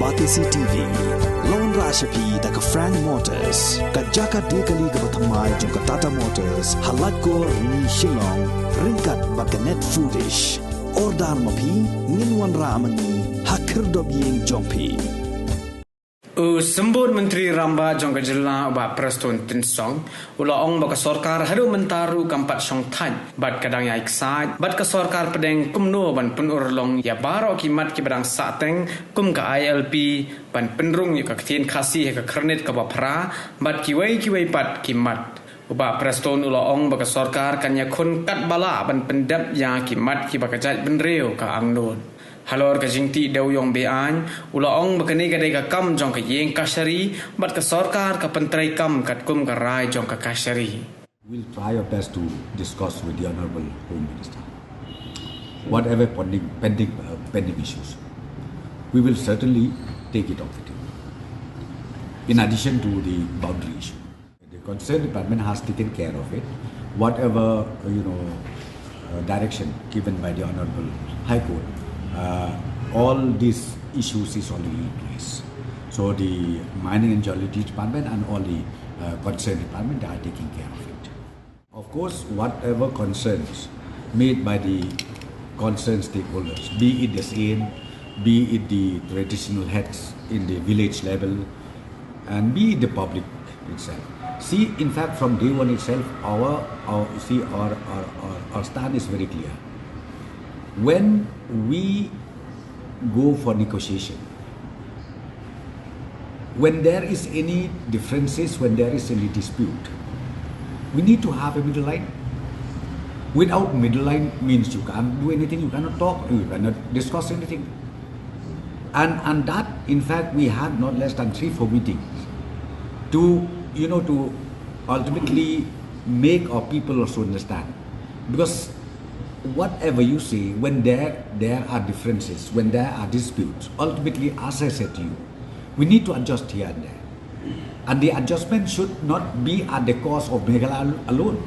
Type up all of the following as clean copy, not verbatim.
Batisi TV, Lone Rashapi, the Frank Motors, Kajaka Dekali Gabatamai, Jonka Tata Motors, Halatko, Ni Shillong, Rinkat Bakanet Foodish, Ordar Mapi, Ninwan Ramani, Hakirdo being Jompi. Sembut Menteri Ramba Jongka Jylla ba Preston Tinsong ula ong baka Sorkar haru mentaru kampat song taj bat kadang ya Ksaid bat ka Sorkar pedeng Kumno ban Pynurlong ya baro kimat ki badang Sahteng kum ka ILP ban Pynurlong ya ka Tien Khasi ka Kernet ka Bapra bat Kiwei pat kimat Uba Preston ula ong baka Sorkar kan ya kun kat bala ban pendap ya kimat ki baka jaj benreu ka angnon Halor ka jingti daw yung bean, ulaong bakani ka day ka kam jong ka yeng kasari, bat ka Sorkar ka pantray kam kat kum ka rai jong ka kasari. We'll try our best to discuss with the Honorable Home Minister whatever pending issues. We will certainly take it up with him. In addition to the boundary issue, the concerned department has taken care of it. Whatever direction given by the Honorable High Court. All these issues is already in place. So the Mining and Geology Department and all the concerned department are taking care of it. Of course, whatever concerns made by the concerned stakeholders, be it the same, be it the traditional heads in the village level, and be it the public itself. See, in fact, from day one itself, our stand is very clear. When we go for negotiation, when there is any differences, when there is any dispute, we need to have a middle line. Without middle line means you can't do anything, you cannot talk, you cannot discuss anything. And that, in fact, we had not less than 3-4 meetings to ultimately make our people also understand. Because whatever you say, when there are differences, when there are disputes, ultimately, as I said to you, we need to adjust here and there. And the adjustment should not be at the cost of Meghalaya alone,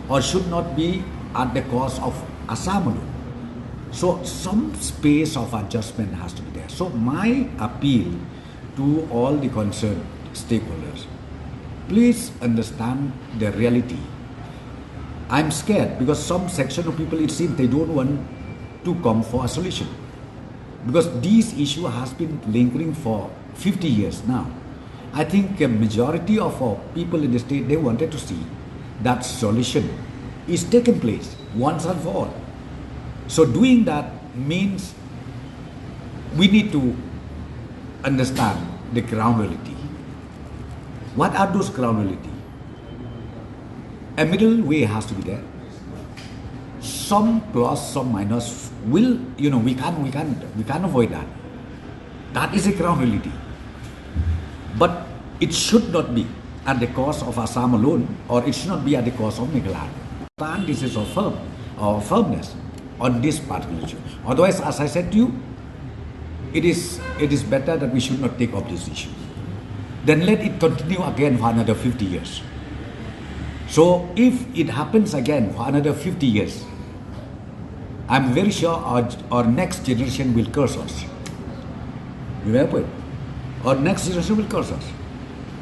or should not be at the cost of Assam alone. So some space of adjustment has to be there. So my appeal to all the concerned stakeholders, please understand the reality. I'm scared because some section of people, it seems they don't want to come for a solution. Because this issue has been lingering for 50 years now. I think a majority of our people in the state, they wanted to see that solution is taken place once and for all. So doing that means we need to understand the ground reality. What are those ground reality? A middle way has to be there. Some plus, some minus will, we can't avoid that. That is a ground reality. But it should not be at the cost of Assam alone, or it should not be at the cost of Meghalaya. And this is our firmness on this particular issue. Otherwise, as I said to you, it is better that we should not take up this issue. Then let it continue again for another 50 years. So if it happens again for another 50 years, I'm very sure our next generation will curse us. You know what? Our next generation will curse us.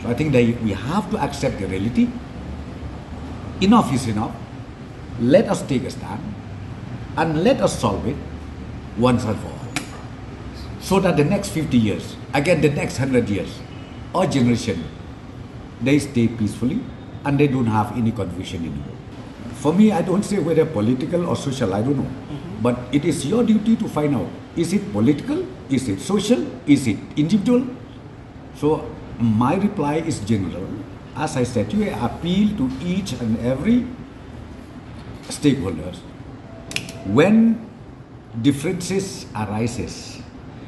So I think that we have to accept the reality. Enough is enough. Let us take a stand and let us solve it once and for all. So that the next 50 years, again the next 100 years, our generation, they stay peacefully and they don't have any confusion anymore. For me, I don't say whether political or social, I don't know. But it is your duty to find out, is it political, is it social, is it individual? So my reply is general. As I said, you appeal to each and every stakeholders. When differences arises,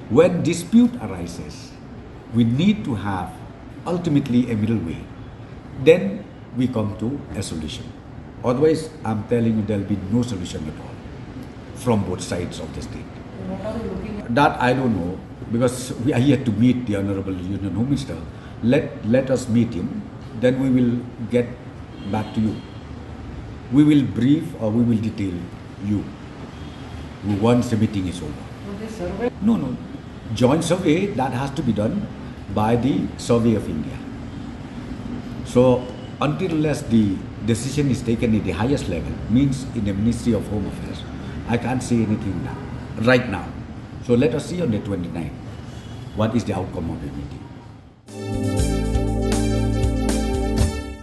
when dispute arises, we need to have ultimately a middle way. Then we come to a solution. Otherwise, I'm telling you, there'll be no solution at all from both sides of the state. What are you looking at? That I don't know, because we are yet to meet the Honorable Union Home Minister. Let us meet him, then we will get back to you. We will brief or we will detail you once the meeting is over. Will they survey? No. joint survey that has to be done by the Survey of India. So until unless the decision is taken at the highest level, means in the Ministry of Home Affairs, I can't say anything now, right now. So let us see on the 29th what is the outcome of the meeting.